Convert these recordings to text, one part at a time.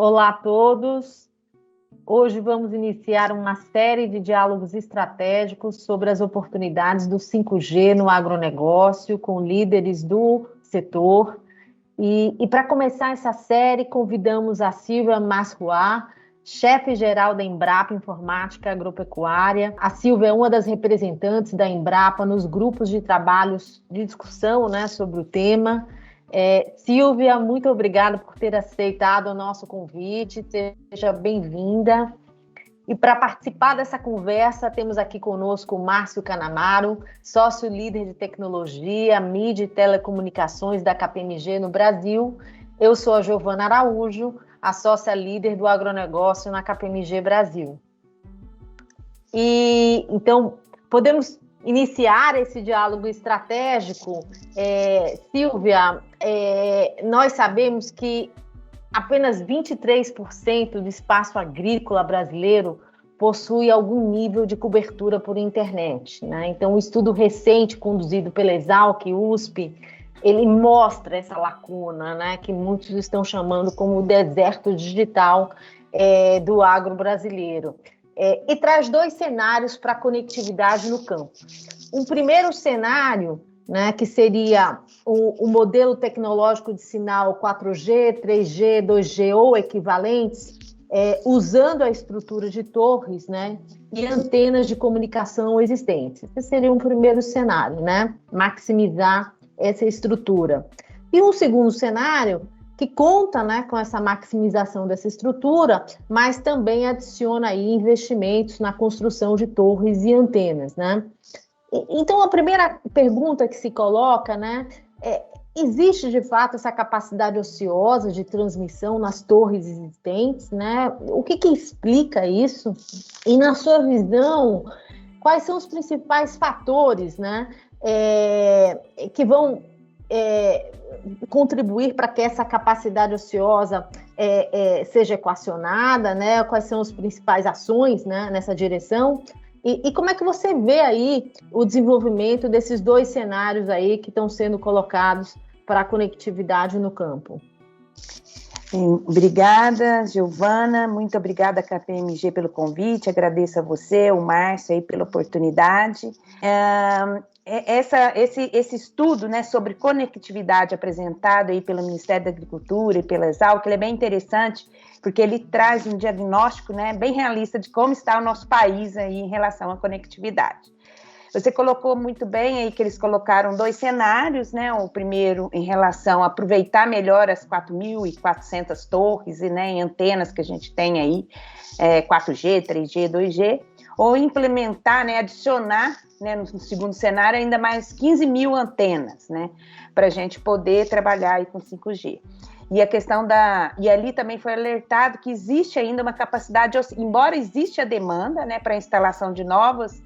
Olá a todos. Hoje vamos iniciar uma série de diálogos estratégicos sobre as oportunidades do 5G no agronegócio, com líderes do setor. E para começar essa série, convidamos a Silvia Masruá, chefe-geral da Embrapa Informática Agropecuária. A Silvia é uma das representantes da Embrapa nos grupos de trabalhos de discussão, sobre o tema. Silvia, muito obrigada por ter aceitado o nosso convite, seja bem-vinda. E para participar dessa conversa, temos aqui conosco o Márcio Canamaro, sócio-líder de tecnologia, mídia e telecomunicações da KPMG no Brasil. Eu sou a Giovana Araújo, a sócia-líder do agronegócio na KPMG Brasil. E então, podemos iniciar esse diálogo estratégico. Silvia, nós sabemos que apenas 23% do espaço agrícola brasileiro possui algum nível de cobertura por internet, né? Então, um estudo recente conduzido pela Exalc e USP, ele mostra essa lacuna, né, que muitos estão chamando como o deserto digital do agro brasileiro. E traz dois cenários para a conectividade no campo. Um primeiro cenário, que seria o modelo tecnológico de sinal 4G, 3G, 2G ou equivalentes, usando a estrutura de torres, e antenas de comunicação existentes. Esse seria um primeiro cenário, maximizar essa estrutura. E um segundo cenário que conta, com essa maximização dessa estrutura, mas também adiciona aí investimentos na construção de torres e antenas, Então, a primeira pergunta que se coloca, existe de fato essa capacidade ociosa de transmissão nas torres existentes, O que explica isso? E na sua visão, quais são os principais fatores, que vão contribuir para que essa capacidade ociosa seja equacionada, Quais são as principais ações, nessa direção? E como é que você vê aí o desenvolvimento desses dois cenários aí que estão sendo colocados para a conectividade no campo? Obrigada, Giovana, muito obrigada, KPMG, pelo convite, agradeço a você, o Márcio, aí, pela oportunidade. Esse estudo, sobre conectividade apresentado aí pelo Ministério da Agricultura e pela Exalc, ele é bem interessante, porque ele traz um diagnóstico, bem realista de como está o nosso país aí em relação à conectividade. Você colocou muito bem aí que eles colocaram dois cenários, O primeiro em relação a aproveitar melhor as 4.400 torres e antenas que a gente tem aí, 4G, 3G, 2G, ou implementar, adicionar, no segundo cenário, ainda mais 15 mil antenas, para a gente poder trabalhar aí com 5G. E a questão e ali também foi alertado que existe ainda uma capacidade, embora exista a demanda, para a instalação de novas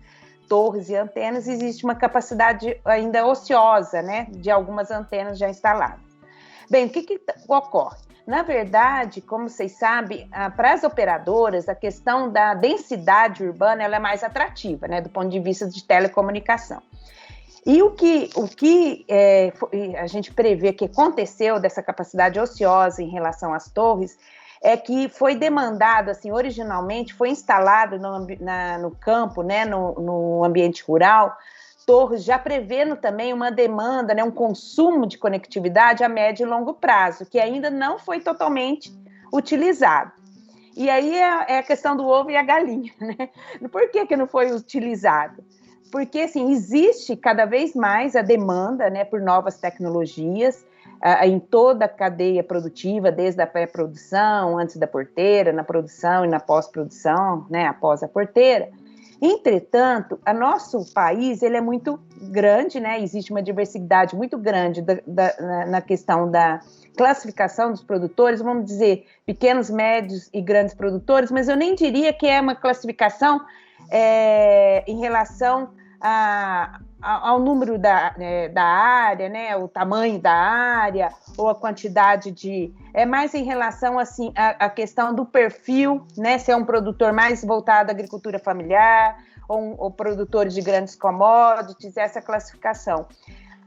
torres e antenas, existe uma capacidade ainda ociosa, de algumas antenas já instaladas. Bem, o que ocorre? Na verdade, como vocês sabem, para as operadoras, a questão da densidade urbana ela é mais atrativa, do ponto de vista de telecomunicação. E o que a gente prevê que aconteceu dessa capacidade ociosa em relação às torres é que foi demandado, assim, originalmente foi instalado no campo, no ambiente rural, torres já prevendo também uma demanda, um consumo de conectividade a médio e longo prazo, que ainda não foi totalmente utilizado. E aí é a questão do ovo e a galinha, Por que não foi utilizado? Porque, assim, existe cada vez mais a demanda, por novas tecnologias em toda a cadeia produtiva, desde a pré-produção, antes da porteira, na produção e na pós-produção, após a porteira. Entretanto, o nosso país ele é muito grande, existe uma diversidade muito grande na questão da classificação dos produtores, vamos dizer, pequenos, médios e grandes produtores, mas eu nem diria que é uma classificação em relação ao número da área, o tamanho da área, ou a quantidade de... É mais em relação, assim, à questão do perfil, se é um produtor mais voltado à agricultura familiar, ou produtores de grandes commodities, essa classificação.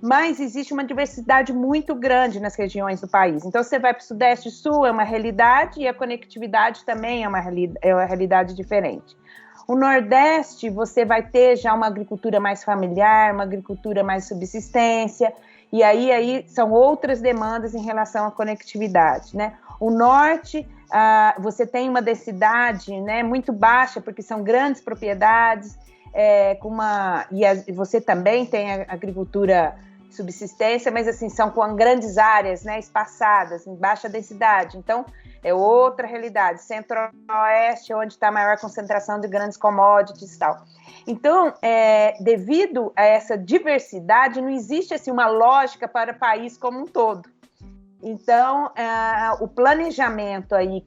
mas existe uma diversidade muito grande nas regiões do país. Então, você vai para o Sudeste e Sul, é uma realidade, e a conectividade também é uma realidade diferente. O Nordeste, você vai ter já uma agricultura mais familiar, uma agricultura mais subsistência, e aí são outras demandas em relação à conectividade, né? O Norte, você tem uma densidade, né, muito baixa, porque são grandes propriedades, e você também tem a agricultura subsistência, mas assim, são com grandes áreas, né, espaçadas, em baixa densidade. Então, é outra realidade. Centro-Oeste, onde está a maior concentração de grandes commodities e tal. Então, devido a essa diversidade, não existe assim, uma lógica para o país como um todo. Então, o planejamento aí,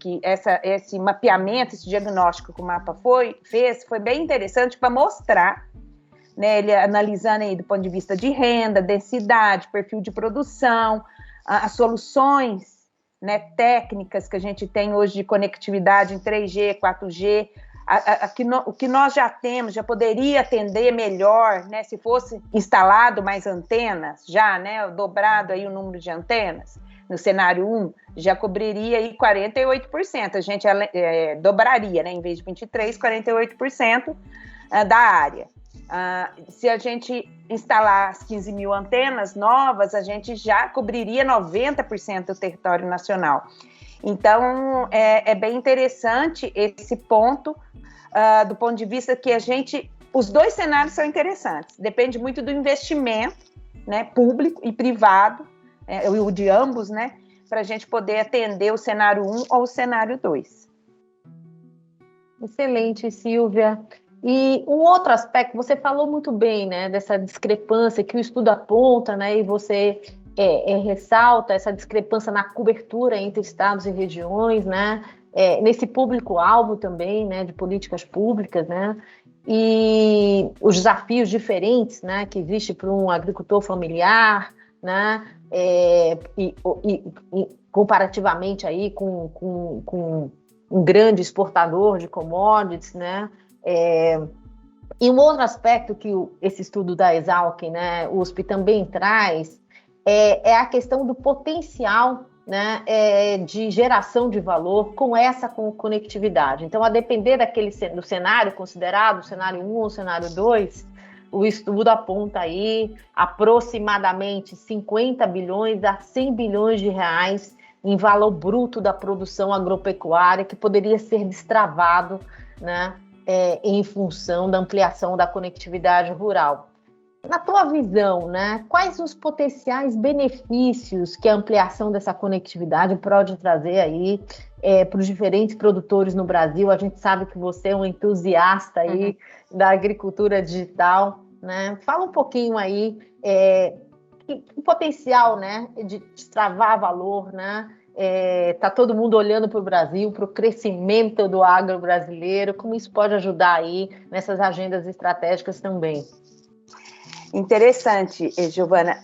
esse mapeamento, esse diagnóstico que o MAPA fez, foi bem interessante para mostrar, né, ele analisando aí do ponto de vista de renda, densidade, perfil de produção, as soluções, né, técnicas que a gente tem hoje de conectividade em 3G, 4G, o que nós já temos, já poderia atender melhor, né, se fosse instalado mais antenas, já, né, dobrado aí o número de antenas, no cenário 1, já cobriria aí 48%, a gente dobraria, né, em vez de 23%, 48% da área. Se a gente instalar as 15 mil antenas novas, a gente já cobriria 90% do território nacional. Então, é bem interessante esse ponto, do ponto de vista que os dois cenários são interessantes, depende muito do investimento, né, público e privado, o de ambos, né, para a gente poder atender o cenário 1 ou o cenário 2. Excelente, Silvia. E um outro aspecto, você falou muito bem, né, dessa discrepância que o estudo aponta, né, e você ressalta essa discrepância na cobertura entre estados e regiões, né, nesse público-alvo também, né, de políticas públicas, né, e os desafios diferentes, né, que existe para um agricultor familiar, né, e comparativamente aí com um grande exportador de commodities, né. E um outro aspecto que esse estudo da Exalc, né, USP, também traz é a questão do potencial, né, de geração de valor com essa conectividade. Então, a depender do cenário considerado, o cenário 1 ou o cenário 2, o estudo aponta aí aproximadamente 50 bilhões a 100 bilhões de reais em valor bruto da produção agropecuária que poderia ser destravado, né, em função da ampliação da conectividade rural. Na tua visão, né, quais os potenciais benefícios que a ampliação dessa conectividade pode trazer aí para os diferentes produtores no Brasil? A gente sabe que você é um entusiasta aí da agricultura digital, né? Fala um pouquinho aí o potencial, né, de destravar valor, né? Tá todo mundo olhando para o Brasil, para o crescimento do agro brasileiro, como isso pode ajudar aí nessas agendas estratégicas também? Interessante, Giovana.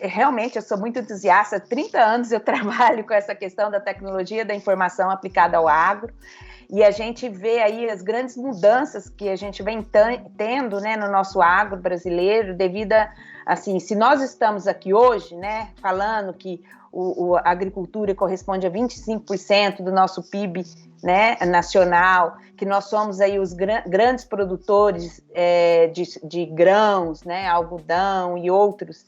Realmente, eu sou muito entusiasta. Há 30 anos eu trabalho com essa questão da tecnologia da informação aplicada ao agro, e a gente vê aí as grandes mudanças que a gente vem tendo, né, no nosso agro brasileiro, devido a, assim, se nós estamos aqui hoje, né, falando que a agricultura corresponde a 25% do nosso PIB, né, nacional, que nós somos aí os grandes produtores de grãos, né, algodão e outros,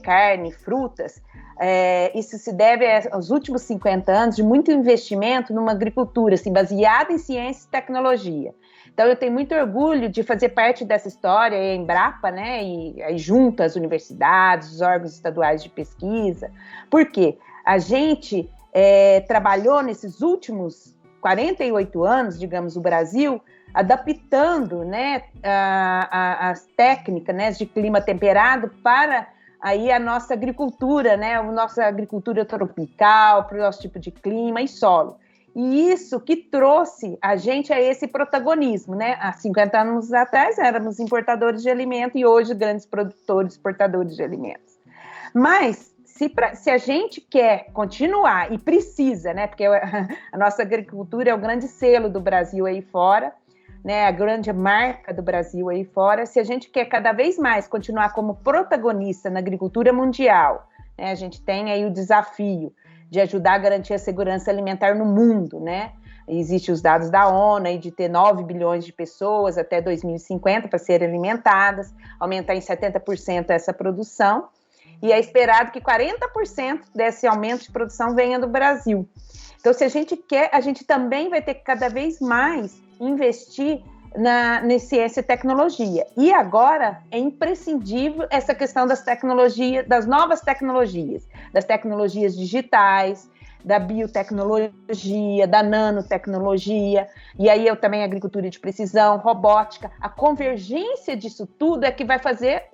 carne, frutas, isso se deve aos últimos 50 anos de muito investimento numa agricultura assim, baseada em ciência e tecnologia. Então, eu tenho muito orgulho de fazer parte dessa história, a Embrapa, né, e aí junto às universidades, os órgãos estaduais de pesquisa. Por quê? A gente trabalhou nesses últimos 48 anos, digamos, o Brasil, adaptando, né, as técnicas, né, de clima temperado para aí a nossa agricultura, né, a nossa agricultura tropical, para o nosso tipo de clima e solo. E isso que trouxe a gente a esse protagonismo, né? Há 50 anos atrás éramos importadores de alimento e hoje grandes produtores, exportadores de alimentos. Mas se a gente quer continuar e precisa, né? Porque a nossa agricultura é o grande selo do Brasil aí fora, né, a grande marca do Brasil aí fora, se a gente quer cada vez mais continuar como protagonista na agricultura mundial, né, a gente tem aí o desafio de ajudar a garantir a segurança alimentar no mundo, né? Existem os dados da ONU aí de ter 9 bilhões de pessoas até 2050 para serem alimentadas, aumentar em 70% essa produção, e é esperado que 40% desse aumento de produção venha do Brasil. Então, se a gente quer, a gente também vai ter que cada vez mais investir na ciência e tecnologia. E agora é imprescindível essa questão das tecnologias, das novas tecnologias, das tecnologias digitais, da biotecnologia, da nanotecnologia, e aí eu também agricultura de precisão, robótica. A convergência disso tudo é que vai fazer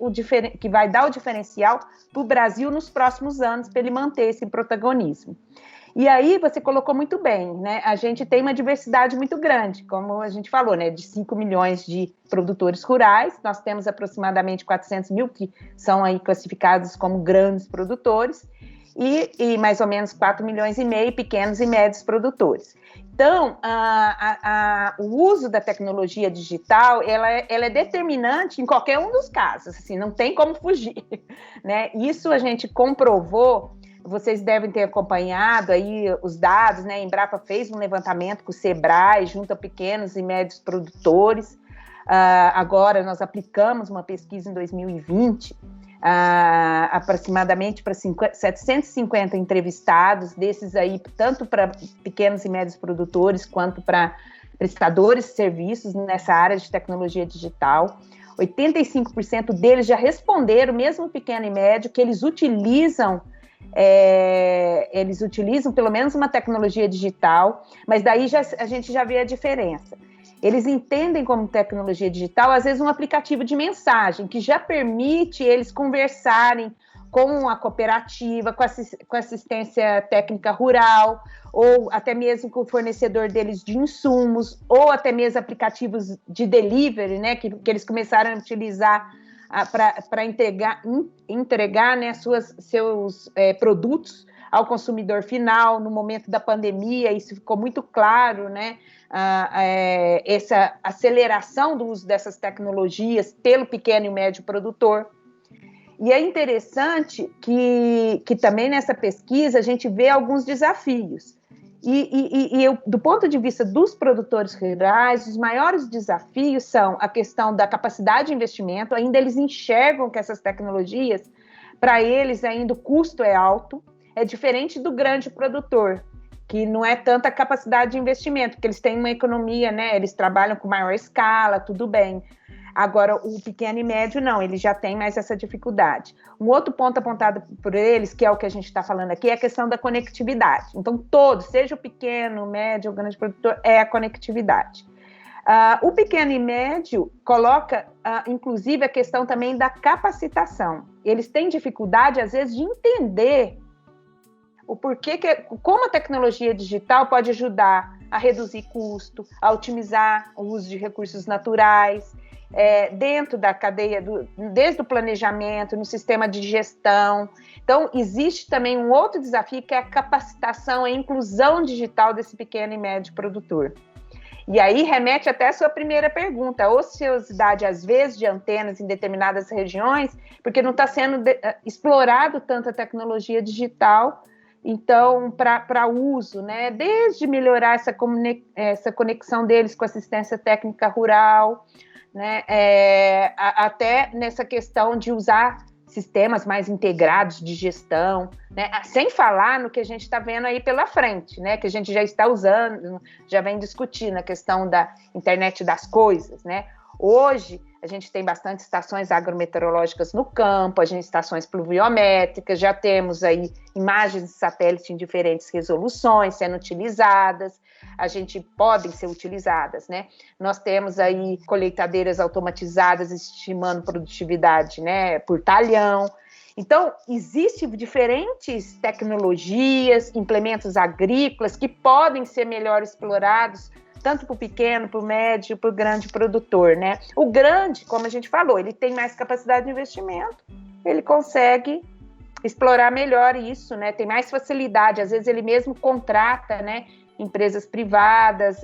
que vai dar o diferencial para o Brasil nos próximos anos, para ele manter esse protagonismo. E aí você colocou muito bem, né? A gente tem uma diversidade muito grande, como a gente falou, né? De 5 milhões de produtores rurais, nós temos aproximadamente 400 mil que são aí classificados como grandes produtores, e mais ou menos 4 milhões e meio pequenos e médios produtores. Então, o uso da tecnologia digital, ela é determinante em qualquer um dos casos, assim, não tem como fugir, né? Isso a gente comprovou. Vocês devem ter acompanhado aí os dados, né? A Embrapa fez um levantamento com o Sebrae, junto a pequenos e médios produtores. Agora, nós aplicamos uma pesquisa em 2020, aproximadamente para 750 entrevistados, desses aí, tanto para pequenos e médios produtores, quanto para prestadores de serviços nessa área de tecnologia digital. 85% deles já responderam, mesmo pequeno e médio, que eles utilizam pelo menos uma tecnologia digital, mas daí a gente já vê a diferença. Eles entendem como tecnologia digital, às vezes, um aplicativo de mensagem, que já permite eles conversarem com a cooperativa, com assistência técnica rural, ou até mesmo com o fornecedor deles de insumos, ou até mesmo aplicativos de delivery, né, que eles começaram a utilizar para entregar né, seus produtos ao consumidor final. No momento da pandemia, isso ficou muito claro, né? Essa aceleração do uso dessas tecnologias pelo pequeno e médio produtor. E é interessante que também nessa pesquisa a gente vê alguns desafios. E do ponto de vista dos produtores rurais, os maiores desafios são a questão da capacidade de investimento. Ainda eles enxergam que essas tecnologias, para eles ainda o custo é alto, é diferente do grande produtor, que não é tanta capacidade de investimento, porque eles têm uma economia, né? Eles trabalham com maior escala, tudo bem. Agora, o pequeno e médio, não, ele já tem mais essa dificuldade. Um outro ponto apontado por eles, que é o que a gente está falando aqui, é a questão da conectividade. Então, todos, seja o pequeno, o médio, o grande produtor, é a conectividade. O pequeno e médio coloca, inclusive, a questão também da capacitação. Eles têm dificuldade, às vezes, de entender o porquê, como a tecnologia digital pode ajudar a reduzir custo, a otimizar o uso de recursos naturais, dentro da cadeia, desde o planejamento, no sistema de gestão. Então, existe também um outro desafio, que é a capacitação e a inclusão digital desse pequeno e médio produtor. E aí remete até a sua primeira pergunta, a ociosidade, às vezes, de antenas em determinadas regiões, porque não está sendo explorado tanto a tecnologia digital, então, para uso, né? Desde melhorar essa conexão deles com assistência técnica rural, né, até nessa questão de usar sistemas mais integrados de gestão, né, sem falar no que a gente está vendo aí pela frente, né, que a gente já está usando, já vem discutindo a questão da internet das coisas, né. Hoje, a gente tem bastante estações agrometeorológicas no campo, estações pluviométricas, já temos aí imagens de satélite em diferentes resoluções sendo utilizadas, podem ser utilizadas, né? Nós temos aí colheitadeiras automatizadas estimando produtividade, né, por talhão. Então, existem diferentes tecnologias, implementos agrícolas que podem ser melhor explorados, tanto para o pequeno, para o médio, para o grande produtor, né? O grande, como a gente falou, ele tem mais capacidade de investimento, ele consegue explorar melhor isso, né? Tem mais facilidade, às vezes ele mesmo contrata, né, empresas privadas,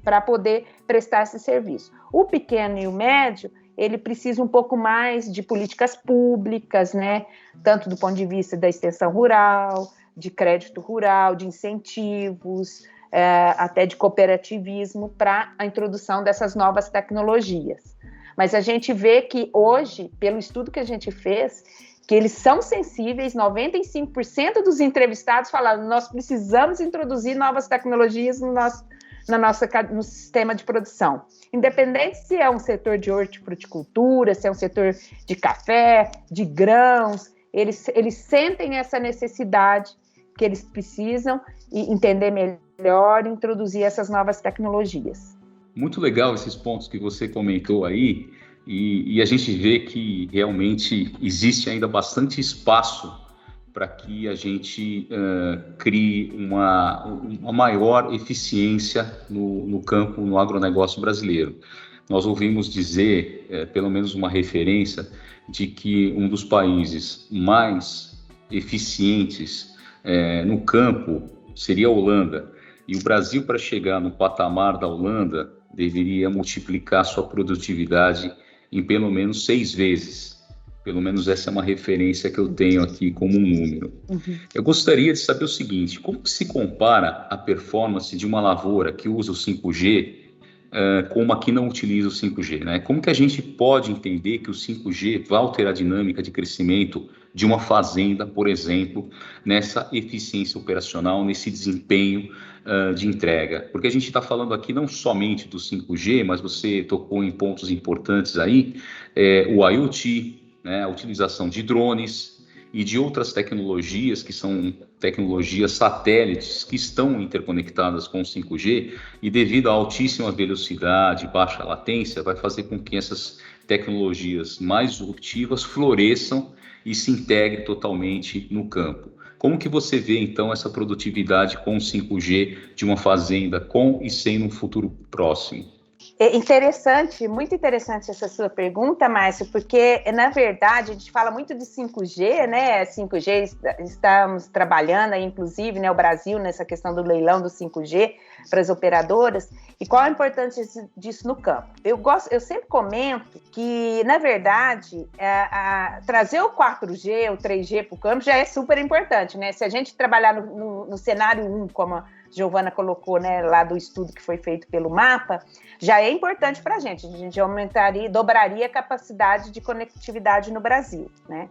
para poder prestar esse serviço. O pequeno e o médio, ele precisa um pouco mais de políticas públicas, né? Tanto do ponto de vista da extensão rural, de crédito rural, de incentivos, até de cooperativismo para a introdução dessas novas tecnologias. Mas a gente vê que hoje, pelo estudo que a gente fez, que eles são sensíveis, 95% dos entrevistados falaram, nós precisamos introduzir novas tecnologias no sistema de produção. Independente se é um setor de hortifruticultura, se é um setor de café, de grãos, eles sentem essa necessidade que eles precisam entender melhor e introduzir essas novas tecnologias. Muito legal esses pontos que você comentou aí, e a gente vê que realmente existe ainda bastante espaço para que a gente crie uma maior eficiência no campo, no agronegócio brasileiro. Nós ouvimos dizer, pelo menos uma referência, de que um dos países mais eficientes no campo seria a Holanda. E o Brasil, para chegar no patamar da Holanda, deveria multiplicar sua produtividade em pelo menos 6 vezes. Pelo menos essa é uma referência que eu tenho aqui como um número. Uhum. Eu gostaria de saber o seguinte, como que se compara a performance de uma lavoura que usa o 5G com uma que não utiliza o 5G, né? Como que a gente pode entender que o 5G vai alterar a dinâmica de crescimento de uma fazenda, por exemplo, nessa eficiência operacional, nesse desempenho de entrega? Porque a gente está falando aqui não somente do 5G, mas você tocou em pontos importantes aí, o IoT, né, a utilização de drones e de outras tecnologias, que são tecnologias satélites que estão interconectadas com o 5G, e devido à altíssima velocidade, baixa latência, vai fazer com que essas tecnologias mais disruptivas floresçam e se integrem totalmente no campo. Como que você vê, então, essa produtividade com o 5G de uma fazenda com e sem no futuro próximo? É interessante, muito interessante essa sua pergunta, Márcio, porque, na verdade, a gente fala muito de 5G, né? 5G, estamos trabalhando aí, inclusive, né, o Brasil, nessa questão do leilão do 5G para as operadoras. E qual a importância disso no campo? Eu sempre comento que, na verdade, trazer o 4G, o 3G para o campo já é super importante, né? Se a gente trabalhar no cenário 1, como a Giovana colocou, né, lá do estudo que foi feito pelo MAPA, já é importante para a gente dobraria a capacidade de conectividade no Brasil, né?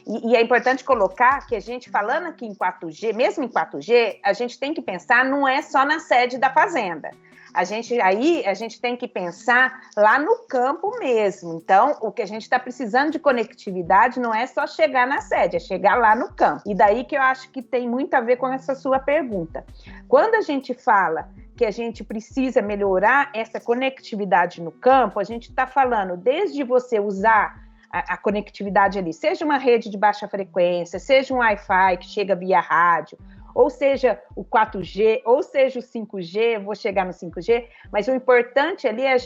E é importante colocar que a gente, falando aqui em 4G, mesmo em 4G, a gente tem que pensar, não é só na sede da fazenda. A gente tem que pensar lá no campo mesmo. Então, o que a gente está precisando de conectividade não é só chegar na sede, é chegar lá no campo. E daí que eu acho que tem muito a ver com essa sua pergunta. Quando a gente fala que a gente precisa melhorar essa conectividade no campo, a gente está falando desde você usar a conectividade ali, seja uma rede de baixa frequência, seja um Wi-Fi que chega via rádio, ou seja o 4G, ou seja o 5G, vou chegar no 5G, mas o importante ali é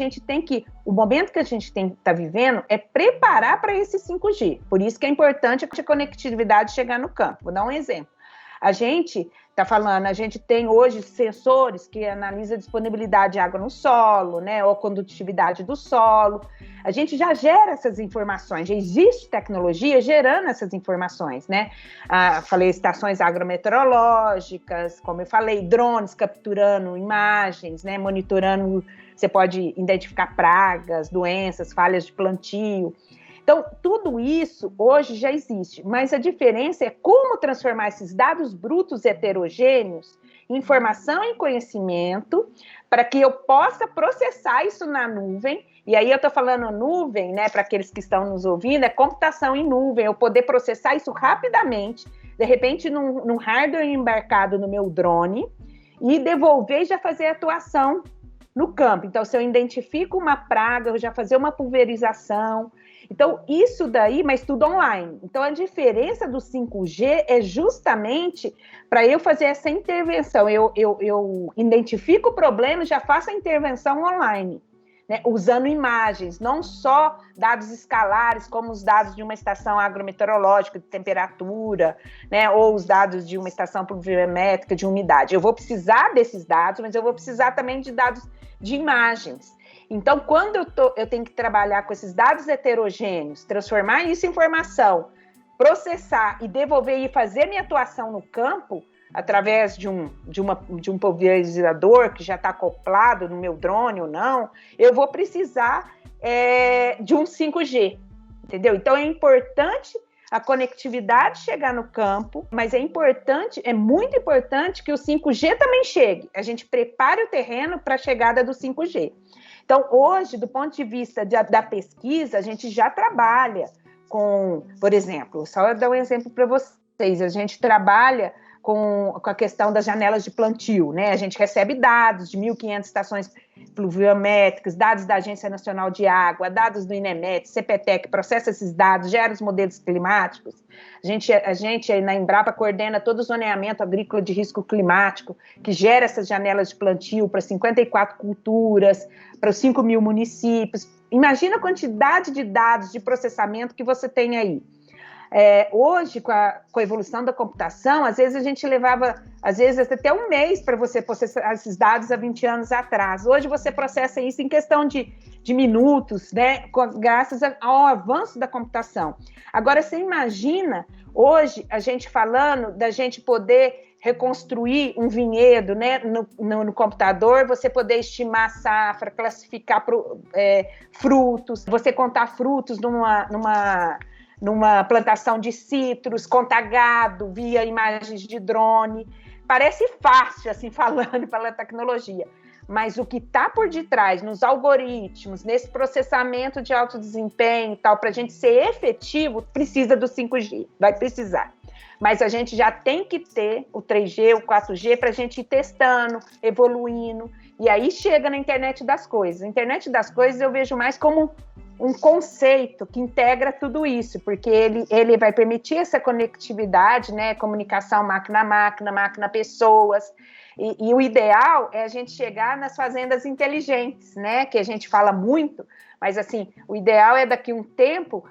o momento que a gente está vivendo é preparar para esse 5G, por isso que é importante a conectividade chegar no campo. Vou dar um exemplo. A gente tem hoje sensores que analisam a disponibilidade de água no solo, né, ou a condutividade do solo. A gente já gera essas informações, já existe tecnologia gerando essas informações, né? Falei estações agrometeorológicas, como eu falei, drones capturando imagens, né, monitorando, você pode identificar pragas, doenças, falhas de plantio. Então, tudo isso hoje já existe, mas a diferença é como transformar esses dados brutos heterogêneos em informação e conhecimento para que eu possa processar isso na nuvem. E aí eu estou falando nuvem, né, para aqueles que estão nos ouvindo, é computação em nuvem, eu poder processar isso rapidamente, de repente num hardware embarcado no meu drone, e devolver e já fazer a atuação no campo. Então, se eu identifico uma praga, eu já fazer uma pulverização. Então, isso daí, mas tudo online. Então, a diferença do 5G é justamente para eu fazer essa intervenção. Eu identifico o problema e já faço a intervenção online. né, usando imagens, não só dados escalares, como os dados de uma estação agrometeorológica de temperatura, né, ou os dados de uma estação pluviométrica de umidade. Eu vou precisar desses dados, mas eu vou precisar também de dados de imagens. Então, quando eu tenho que trabalhar com esses dados heterogêneos, transformar isso em informação, processar e devolver e fazer minha atuação no campo, através de um pulverizador que já está acoplado no meu drone ou não, eu vou precisar de um 5G, entendeu? Então, é importante a conectividade chegar no campo, mas é muito importante que o 5G também chegue. A gente prepare o terreno para a chegada do 5G. Então, hoje, do ponto de vista da pesquisa, a gente já trabalha com, por exemplo, só dar um exemplo para vocês, a gente trabalha com a questão das janelas de plantio, né? A gente recebe dados de 1.500 estações pluviométricas, dados da Agência Nacional de Água, dados do INEMET, CPTEC, processa esses dados, gera os modelos climáticos. A gente na Embrapa coordena todo o zoneamento agrícola de risco climático, que gera essas janelas de plantio para 54 culturas, para os 5.000 municípios. Imagina a quantidade de dados de processamento que você tem aí. Hoje, com a evolução da computação, às vezes a gente levava, até um mês para você processar esses dados há 20 anos atrás. Hoje você processa isso em questão de minutos, né, graças ao avanço da computação. Agora, você imagina, hoje, a gente falando da gente poder reconstruir um vinhedo, né, no computador, você poder estimar a safra, classificar frutos, você contar frutos numa plantação de citros, contar gado via imagens de drone. Parece fácil, assim, falando pela tecnologia, mas o que está por detrás, nos algoritmos, nesse processamento de alto desempenho e tal, para a gente ser efetivo, precisa do 5G, vai precisar. Mas a gente já tem que ter o 3G, o 4G, para a gente ir testando, evoluindo, e aí chega na internet das coisas. A internet das coisas eu vejo mais como um conceito que integra tudo isso, porque ele vai permitir essa conectividade, né, comunicação máquina-máquina, máquina-pessoas, e o ideal é a gente chegar nas fazendas inteligentes, né, que a gente fala muito, mas assim, o ideal é daqui a um tempo,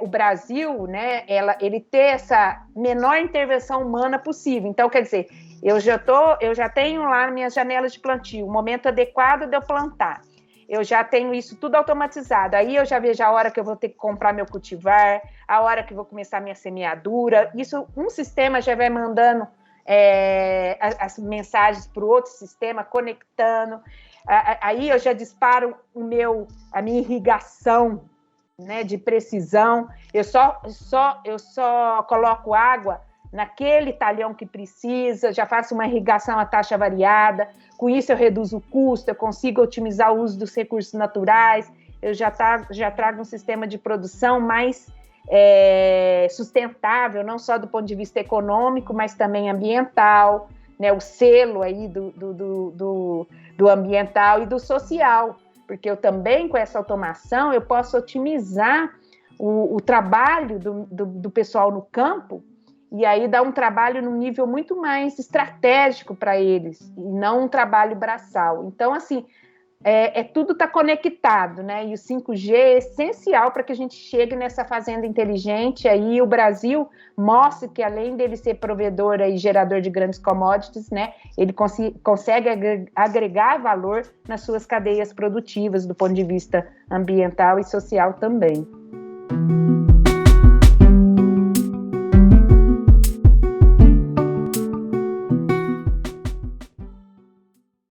o Brasil, né, ele ter essa menor intervenção humana possível. Então, quer dizer, eu já tenho lá minhas janelas de plantio, o momento adequado de eu plantar. Eu já tenho isso tudo automatizado. Aí eu já vejo a hora que eu vou ter que comprar meu cultivar, a hora que eu vou começar a minha semeadura. Isso, um sistema já vai mandando as mensagens para o outro sistema, conectando. Aí eu já disparo a minha irrigação, né, de precisão. Eu só coloco água naquele talhão que precisa, já faço uma irrigação a taxa variada, com isso eu reduzo o custo, eu consigo otimizar o uso dos recursos naturais, eu já trago um sistema de produção mais sustentável, não só do ponto de vista econômico, mas também ambiental, né, o selo aí do ambiental e do social, porque eu também, com essa automação, eu posso otimizar o trabalho do pessoal no campo, e aí dá um trabalho num nível muito mais estratégico para eles, e não um trabalho braçal. Então, assim, tudo está conectado, né? E o 5G é essencial para que a gente chegue nessa fazenda inteligente. Aí o Brasil mostra que, além dele ser provedor e gerador de grandes commodities, né, ele consegue agregar valor nas suas cadeias produtivas, do ponto de vista ambiental e social também.